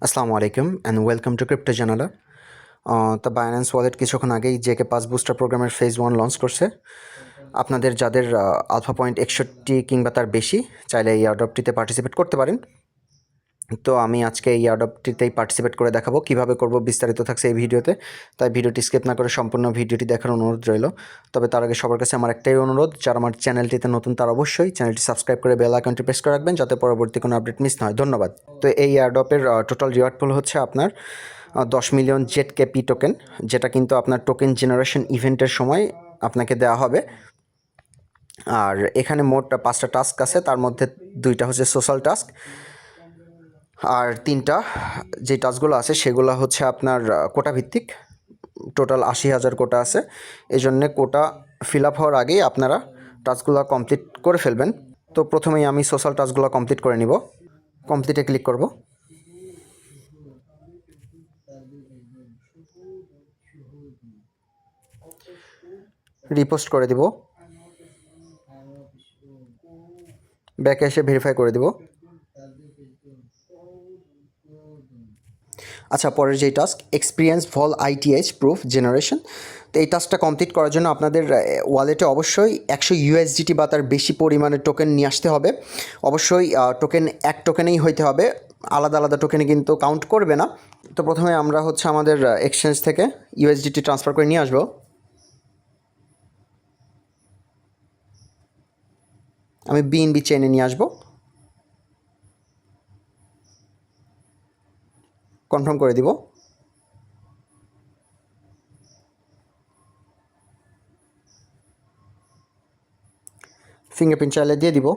আসসালামু আলাইকুম and welcome to crypto জানালা। তো বাইন্যান্স ওয়ালেট কিছুক্ষণ আগেই জেকে পাস বুস্টার প্রোগ্রামের ফেজ 1 লঞ্চ করছে। আপনাদের যাদের আলফা পয়েন্ট 61 কিংবা তার বেশি চাইলে এই এয়ারড্রপটিতে পার্টিসিপেট করতে পারেন। তো আমি আজকে এই এয়ারড্রপটিতেই পার্টিসিপেট করে দেখাবো কীভাবে করব, বিস্তারিত থাকছে এই ভিডিওতে। তাই ভিডিওটি স্কিপ না করে সম্পূর্ণ ভিডিওটি দেখার অনুরোধ রইল। তবে তার আগে সবার কাছে আমার একটাই অনুরোধ, যারা আমার চ্যানেলটিতে নতুন তারা অবশ্যই চ্যানেলটি সাবস্ক্রাইব করে বেল আইকনটি প্রেস করে রাখবেন যাতে পরবর্তী কোনো আপডেট মিস না হয়। ধন্যবাদ। তো এই এয়ারড্রপের টোটাল রিওয়ার্ড পুল হচ্ছে আপনার 10 মিলিয়ন জেট কেপি টোকেন, যেটা কিন্তু আপনার টোকেন জেনারেশন ইভেন্টের সময় আপনাকে দেওয়া হবে। আর এখানে মোট 5টা টাস্ক আছে, তার মধ্যে 2টা হচ্ছে সোশ্যাল টাস্ক, আর 3টা যে টাস্কগুলো আছে সেগুলো হচ্ছে আপনার কোটা ভিত্তিক। টোটাল 80,000 কোটা আছে, এই জন্যে কোটা ফিল আপ হওয়ার আগেই আপনারা টাস্কগুলো কমপ্লিট করে ফেলবেন। তো প্রথমেই আমি সোশ্যাল টাস্কগুলো কমপ্লিট করে নিব। কমপ্লিটে ক্লিক করব। রিপোস্ট করে দিব, ব্যাকে এসে ভেরিফাই করে দিব। আচ্ছা, পরের যেই টাস্ক এক্সপিরিয়েন্স ভল আইটিএইচ প্রুফ জেনারেশন, তো এই টাস্কটা কমপ্লিট করার জন্য আপনাদের ওয়ালেটে অবশ্যই 100 ইউএসডিটি বা তার বেশি পরিমাণের টোকেন নিয়ে আসতে হবে। অবশ্যই টোকেন এক টোকেনেই হইতে হবে, আলাদা আলাদা টোকেনে কিন্তু কাউন্ট করবে না। তো প্রথমে আমরা হচ্ছে আমাদের এক্সচেঞ্জ থেকে ইউএসডিটি ট্রান্সফার করে নিয়ে আসবো। আমি বিএনবি চেইনে নিয়ে আসবো, কনফার্ম করে দিব। ফিঙ্গারপ্রিন্ট চাইলে দিয়ে দিব।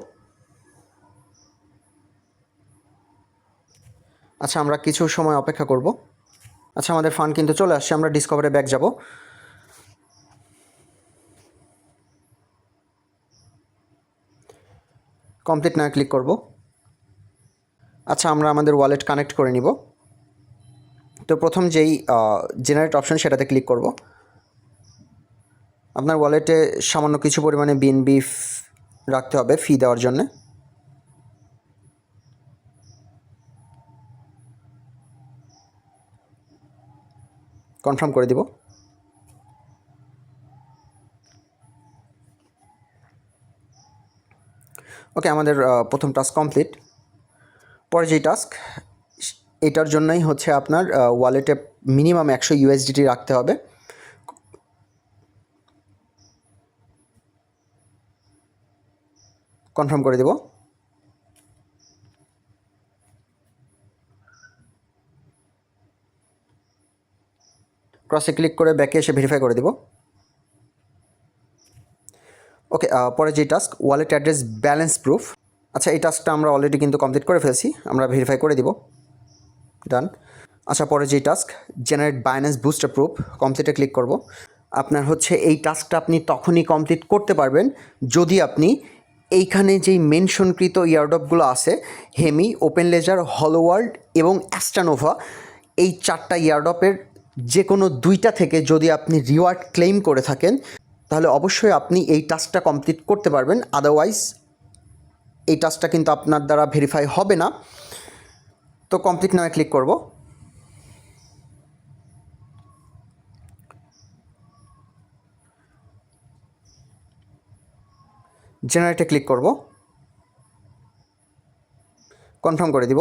আচ্ছা, আমরা কিছু সময় অপেক্ষা করব। আচ্ছা, আমাদের ফান্ড কিন্তু চলে আসছে, আমরা ডিসকভারে ব্যাক যাব। কমপ্লিট না ক্লিক করব। আচ্ছা, আমরা আমাদের ওয়ালেট কানেক্ট করে নিব। তো প্রথম যেই জেনারেট অপশন সেটাতে ক্লিক করব। আপনার ওয়ালেটে সামান্য কিছু পরিমাণে বিএনবি রাখতে হবে ফি দেওয়ার জন্য। কনফার্ম করে দিব। ওকে, আমাদের প্রথম টাস্ক কমপ্লিট। পরে যেই টাস্ক, এটার জন্যই হচ্ছে আপনার ওয়ালেটে মিনিমাম 100 ইউএসডিটি রাখতে হবে। কনফার্ম করে দেব। ক্রসে ক্লিক করে ব্যাকে এসে ভেরিফাই করে দেব। ওকে, পরে যে task wallet address balance proof, আচ্ছা এই টাস্কটা আমরা অলরেডি কিন্তু কমপ্লিট করে ফেলছি, আমরা ভেরিফাই করে দিব। ডান। আচ্ছা, পরে যেই task generate Binance booster proof, কমপ্লিটে ক্লিক করব। আপনার হচ্ছে এই টাস্কটা আপনি তখনই কমপ্লিট করতে পারবেন যদি আপনি এইখানে যেই মেনশনকৃত ইয়ারড্রপগুলো আছে, হেমি, ওপেন লেজার, হলো ওয়ার্ল্ড এবং অ্যাস্ট্রানোভা, এই 4টা ইয়ারড্রপের যে কোনো 2টা থেকে যদি আপনি রিওয়ার্ড ক্লেম করে থাকেন তাহলে অবশ্যই আপনি এই টাস্কটা কমপ্লিট করতে পারবেন। আদারওয়াইজ এই টাস্কটা কিন্তু আপনার দ্বারা ভেরিফাই হবে না। তো কমপ্লিট নামে ক্লিক করব। জেনারেটে ক্লিক করব, কনফার্ম করে দিব।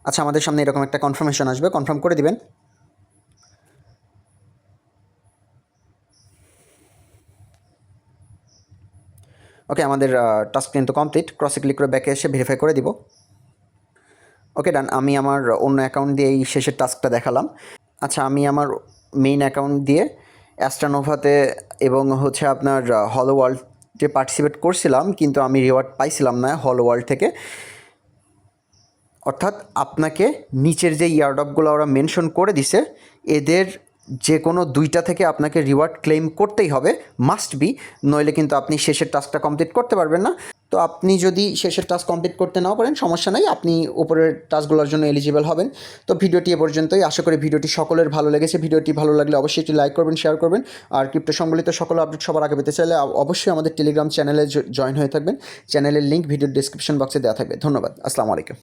আচ্ছা, আমাদের সামনে এরকম একটা কনফার্মেশন আসবে, কনফার্ম করে দিবেন। ওকে, আমাদের টাস্ক কিন্তু কমপ্লিট। ক্রসে ক্লিক করে ব্যাকে এসে ভেরিফাই করে দিব। ওকে, ডান। আমি আমার অন্য অ্যাকাউন্ট দিয়ে এই শেষের টাস্কটা দেখালাম। আচ্ছা, আমি আমার মেইন অ্যাকাউন্ট দিয়ে অ্যাস্ট্রানোভাতে এবং হচ্ছে আপনার হলো ওয়ার্ল্ডে পার্টিসিপেট করছিলাম, কিন্তু আমি রিওয়ার্ড পাইছিলাম না হলো ওয়ার্ল্ড থেকে। অর্থাৎ আপনাকে নিচের যে ইয়ারড্রপগুলো ওরা মেনশন করে দিছে, এদের যে কোনো দুইটা থেকে আপনাকে রিওয়ার্ড ক্লেম করতেই হবে, মাস্ট বি, নইলে কিন্তু আপনি শেষের টাস্কটা কমপ্লিট করতে পারবেন না। তো আপনি যদি শেষের টাস্ক কমপ্লিট করতে নাও পারেন, সমস্যা নাই, আপনি উপরের টাস্কগুলোর জন্য এলিজিবল হবেন। তো ভিডিওটি এ পর্যন্তই। আশা করি ভিডিওটি সকলের ভালো লেগেছে। ভিডিওটি ভালো লাগলে অবশ্যই একটি লাইক করবেন, শেয়ার করবেন। আর ক্রিপ্টো সম্বলিত সকল আপডেট সবার আগে পেতে চাইলে অবশ্যই আমাদের টেলিগ্রাম চ্যানেলে জয়েন হয়ে থাকবেন। চ্যানেলের লিঙ্ক ভিডিওর ডিসক্রিপশন বক্সে দেওয়া থাকবে। ধন্যবাদ। আসসালামু আলাইকুম।